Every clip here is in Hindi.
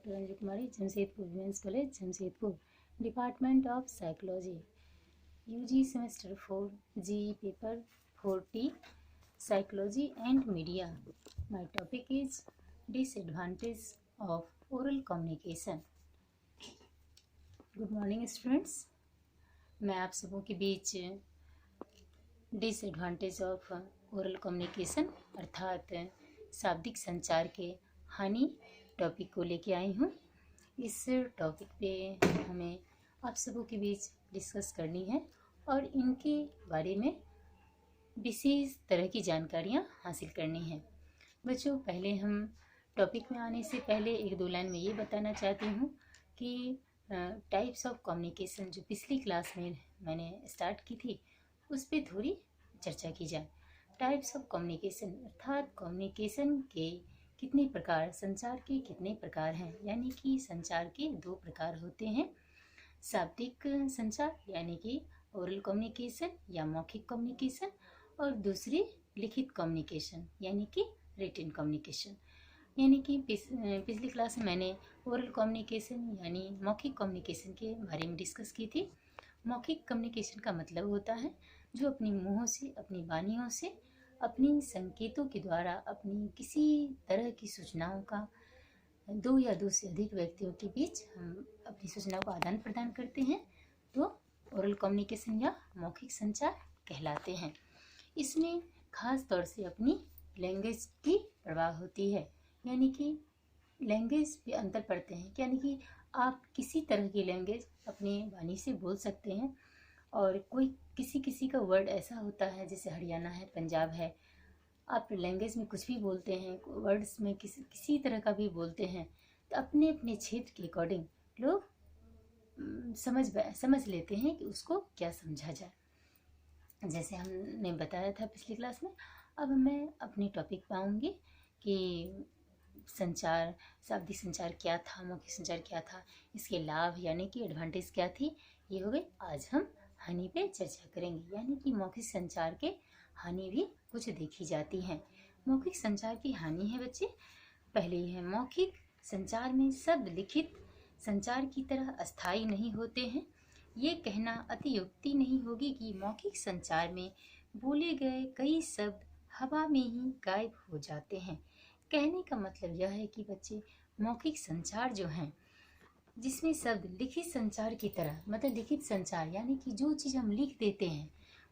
Doctor Anju Kumari, Jamshedpur women's college Jamshedpur, department of psychology, UG semester 4, G paper 4T, psychology and media. My topic is disadvantage of oral communication. Good morning students, मैं आप सबों के बीच डिसएडवांटेज ऑफ ओरल कम्युनिकेशन अर्थात शाब्दिक संचार के हानि टॉपिक को लेके आई हूँ। इस टॉपिक पे हमें आप सबों के बीच डिस्कस करनी है और इनके बारे में विशेष तरह की जानकारियाँ हासिल करनी है। बच्चों, पहले हम टॉपिक में आने से पहले एक दो लाइन में ये बताना चाहती हूँ कि टाइप्स ऑफ कम्युनिकेशन जो पिछली क्लास में मैंने स्टार्ट की थी उस पर थोड़ी चर्चा की जाए। टाइप्स ऑफ कम्युनिकेशन अर्थात कम्युनिकेशन के कितने प्रकार, संचार के कितने प्रकार हैं, यानी कि संचार के दो प्रकार होते हैं। शाब्दिक संचार यानी कि ओरल कम्युनिकेशन या मौखिक कम्युनिकेशन, और दूसरी लिखित कम्युनिकेशन यानी कि रिटन कम्युनिकेशन। यानी कि पिछली क्लास में मैंने ओरल कम्युनिकेशन यानी मौखिक कम्युनिकेशन के बारे में डिस्कस की थी। मौखिक कम्युनिकेशन का मतलब होता है जो अपनी मुँहों से, अपनी वाणियों से, अपनी संकेतों के द्वारा अपनी किसी तरह की सूचनाओं का दो या दो से अधिक व्यक्तियों के बीच हम अपनी सूचनाओं का आदान प्रदान करते हैं, तो ओरल कम्युनिकेशन या मौखिक संचार कहलाते हैं। इसमें खास तौर से अपनी लैंग्वेज की परवाह होती है, यानी कि लैंग्वेज पे अंतर पड़ते हैं, यानी कि आप किसी तरह की लैंग्वेज अपने वाणी से बोल सकते हैं और कोई किसी का वर्ड ऐसा होता है, जैसे हरियाणा है, पंजाब है, आप लैंग्वेज में कुछ भी बोलते हैं, वर्ड्स में किसी तरह का भी बोलते हैं, तो अपने अपने क्षेत्र के अकॉर्डिंग लोग समझ लेते हैं कि उसको क्या समझा जाए, जैसे हमने बताया था पिछली क्लास में। अब मैं अपनी टॉपिक पे आऊँगी कि संचार, शाब्दिक संचार क्या था, मौखिक संचार क्या था, इसके लाभ यानी कि एडवांटेज क्या थी, ये हो गए। आज हम हानि पे चर्चा करेंगे, यानी कि मौखिक संचार के हानि भी कुछ देखी जाती हैं। मौखिक संचार की हानि है बच्चे, पहले है मौखिक संचार में शब्द लिखित संचार की तरह अस्थायी नहीं होते हैं। ये कहना अतियुक्ति नहीं होगी कि मौखिक संचार में बोले गए कई शब्द हवा में ही गायब हो जाते हैं। कहने का मतलब यह है कि बच्चे, मौखिक संचार जो है जिसमें शब्द लिखित संचार की तरह, मतलब लिखित संचार यानी कि जो चीज़ हम लिख देते हैं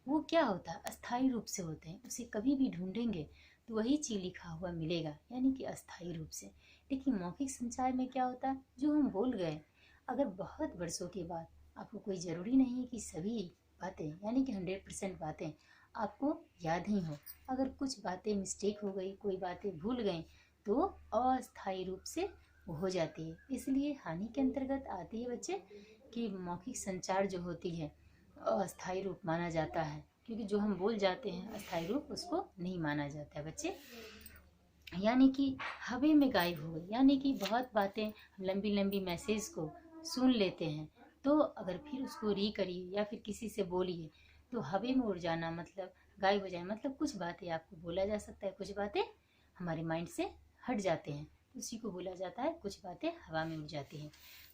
वो क्या होता है, अस्थायी रूप से होते हैं, उसे कभी भी ढूंढेंगे तो वही चीज़ लिखा हुआ मिलेगा, यानी कि अस्थायी रूप से। लेकिन मौखिक संचार में क्या होता है, जो हम बोल गए, अगर बहुत वर्षों के बाद आपको कोई ज़रूरी नहीं है कि सभी बातें यानी कि 100% बातें आपको याद ही हो, अगर कुछ बातें मिस्टेक हो गई, कोई बातें भूल गई, तो अस्थायी रूप से वो हो जाती है। इसलिए हानि के अंतर्गत आती है बच्चे कि मौखिक संचार जो होती है अस्थायी रूप माना जाता है, क्योंकि जो हम बोल जाते हैं अस्थायी रूप उसको नहीं माना जाता है बच्चे। यानी कि हवा में गायब हो गई, यानी कि बहुत बातें, लंबी लंबी मैसेज को सुन लेते हैं, तो अगर फिर उसको री करिए या फिर किसी से बोलिए तो हवा में उड़ जाना मतलब गायब हो जाए, मतलब कुछ बातें आपको बोला जा सकता है, कुछ बातें हमारे माइंड से हट जाते हैं, उसी को बोला जाता है कुछ बातें हवा में उड़ जाती हैं।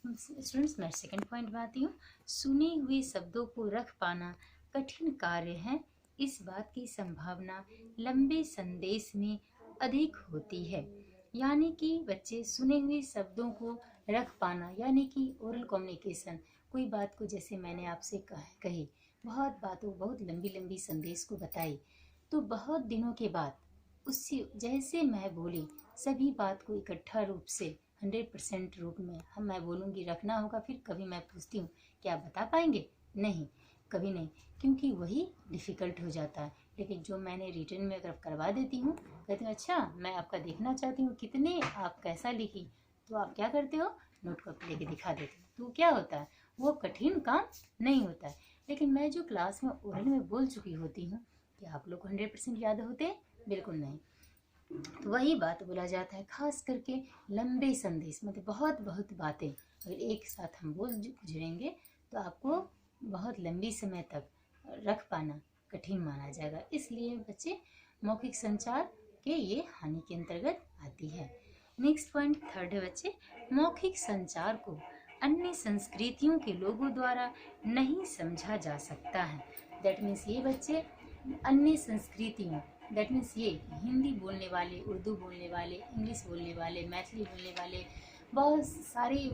स्टूडेंट्स, मैं सेकंड पॉइंट में आती हूँ। सुने हुए शब्दों को रख पाना कठिन कार्य है, इस बात की संभावना लंबे संदेश में अधिक होती है। यानी कि बच्चे, सुने हुए शब्दों को रख पाना यानी कि ओरल कम्युनिकेशन, कोई बात को जैसे मैंने आपसे कही, बहुत बातों, बहुत लंबी लंबी संदेश को बताई, तो बहुत दिनों के बाद उससे जैसे मैं बोली सभी बात को इकट्ठा रूप से 100% रूप में मैं बोलूँगी, रखना होगा। फिर कभी मैं पूछती हूँ क्या आप बता पाएंगे, नहीं, कभी नहीं, क्योंकि वही डिफ़िकल्ट हो जाता है। लेकिन जो मैंने रिटन में अगर करवा देती हूँ, कहते हैं अच्छा मैं आपका देखना चाहती हूँ कितने आप कैसा लिखी, तो आप क्या करते हो, नोट कॉपी लेके दिखा देते हो, तो क्या होता है, वो कठिन काम नहीं होता है। लेकिन मैं जो क्लास में ओरल में बोल चुकी होती हूँ, क्या आप लोग को 100% याद होते हैं, बिल्कुल नहीं। तो वही बात बोला जाता है, खास करके लंबे संदेश, मतलब बहुत बहुत बातें अगर एक साथ हम बोल गुजरेंगे तो आपको बहुत लंबी समय तक रख पाना कठिन माना जाएगा। इसलिए बच्चे, मौखिक संचार के ये हानि के अंतर्गत आती है। नेक्स्ट पॉइंट थर्ड है बच्चे, मौखिक संचार को अन्य संस्कृतियों के लोगों द्वारा नहीं समझा जा सकता है। दैट मीन्स ये बच्चे अन्य संस्कृतियों, दैट मीन्स ये हिंदी बोलने वाले, उर्दू बोलने वाले, इंग्लिश बोलने वाले, मैथिली बोलने वाले, बहुत सारी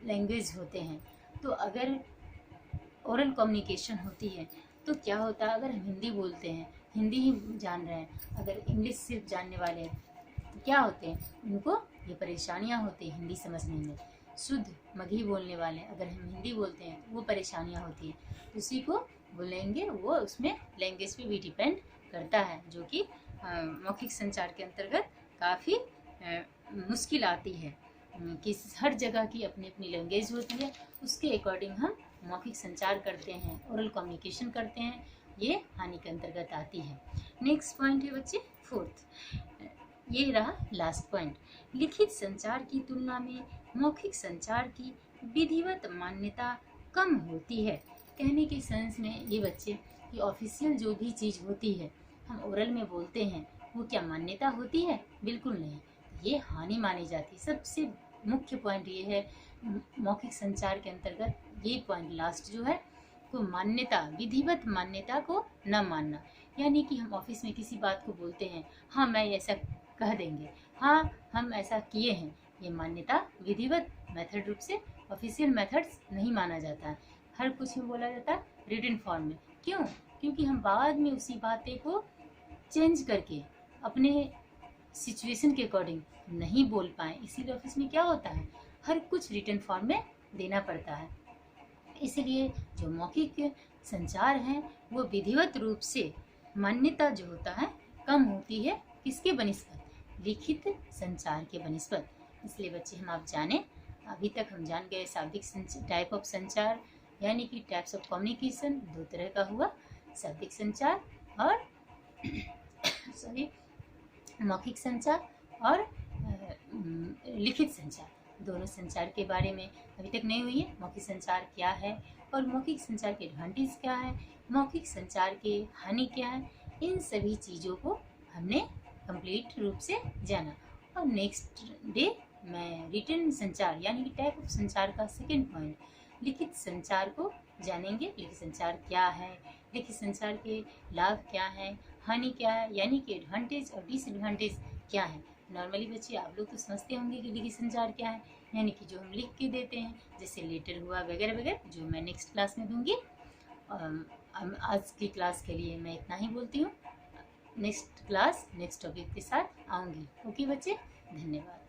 लैंग्वेज होते हैं। तो अगर ओरल कम्युनिकेशन होती है तो क्या होता है, अगर हम हिंदी बोलते हैं, हिंदी ही जान रहे हैं, अगर इंग्लिश सिर्फ जानने वाले हैं तो क्या होते हैं, उनको ये परेशानियां होती हैं हिंदी समझने में। शुद्ध मगही बोलने वाले अगर हम हिंदी बोलते हैं तो वो परेशानियां होती हैं, उसी को बोलेंगे, वो उसमें लैंग्वेज पे भी डिपेंड करता है, जो कि मौखिक संचार के अंतर्गत काफ़ी मुश्किल आती है कि हर जगह की अपनी अपनी लैंग्वेज होती है, उसके अकॉर्डिंग हम मौखिक संचार करते हैं, ओरल कम्युनिकेशन करते हैं, ये हानि के अंतर्गत आती है। नेक्स्ट पॉइंट है बच्चे फोर्थ, ये रहा लास्ट पॉइंट, लिखित संचार की तुलना में मौखिक संचार की विधिवत मान्यता कम होती है। कहने के सेंस में ये बच्चे कि ऑफिशियल जो भी चीज़ होती है हम ओरल में बोलते हैं, वो क्या मान्यता होती है? बिल्कुल नहीं, ये हानि मानी जाती है। सबसे मुख्य पॉइंट ये है मौखिक संचार के अंतर्गत, ये पॉइंट लास्ट जो है, को मान्यता, विधिवत मान्यता को न मानना। यानी कि हम ऑफिस में किसी बात को बोलते हैं, हाँ मैं ऐसा कह देंगे, हाँ हम ऐसा किए हैं, ये मान्यता विधिवत मेथड रूप से ऑफिशियल मेथड्स नहीं माना जाता है। हर कुछ में बोला जाता है रिटन फॉर्म में। क्यों? क्योंकि हम बाद में उसी बातें को चेंज करके अपने सिचुएशन के अकॉर्डिंग नहीं बोल पाए, इसीलिए ऑफिस में क्या होता है, हर कुछ रिटन फॉर्म में देना पड़ता है। इसलिए जो मौखिक संचार है वो विधिवत रूप से मान्यता जो होता है कम होती है, किसके बनिस्बत? लिखित संचार के बनिस्बत। इसलिए बच्चे हम आप जाने, अभी तक हम जान गए शाब्दिक टाइप ऑफ संचार, यानी कि टाइप्स ऑफ कम्युनिकेशन दो तरह का हुआ, शाब्दिक संचार और सॉरी मौखिक संचार और लिखित संचार। दोनों संचार के बारे में अभी तक नहीं हुई है। मौखिक संचार क्या है और मौखिक संचार के एडवांटेज क्या है, मौखिक संचार के हानि क्या है, इन सभी चीज़ों को हमने कंप्लीट रूप से जाना। और नेक्स्ट डे मैं रिटन संचार यानी कि टाइप ऑफ संचार का सेकेंड पॉइंट, लिखित संचार को जानेंगे। लिखित संचार क्या है, लिखित संचार के लाभ क्या है, हानि क्या है, यानी कि एडवांटेज और डिसएडवांटेज क्या है। नॉर्मली बच्चे आप लोग तो समझते होंगे कि लिखित संचार क्या है, यानी कि जो हम लिख के देते हैं, जैसे लेटर हुआ वगैरह वगैरह, जो मैं नेक्स्ट क्लास में दूंगी। आज की क्लास के लिए मैं इतना ही बोलती हूँ। नेक्स्ट क्लास नेक्स्ट टॉपिक के साथ आऊँगी। ओके बच्चे, धन्यवाद।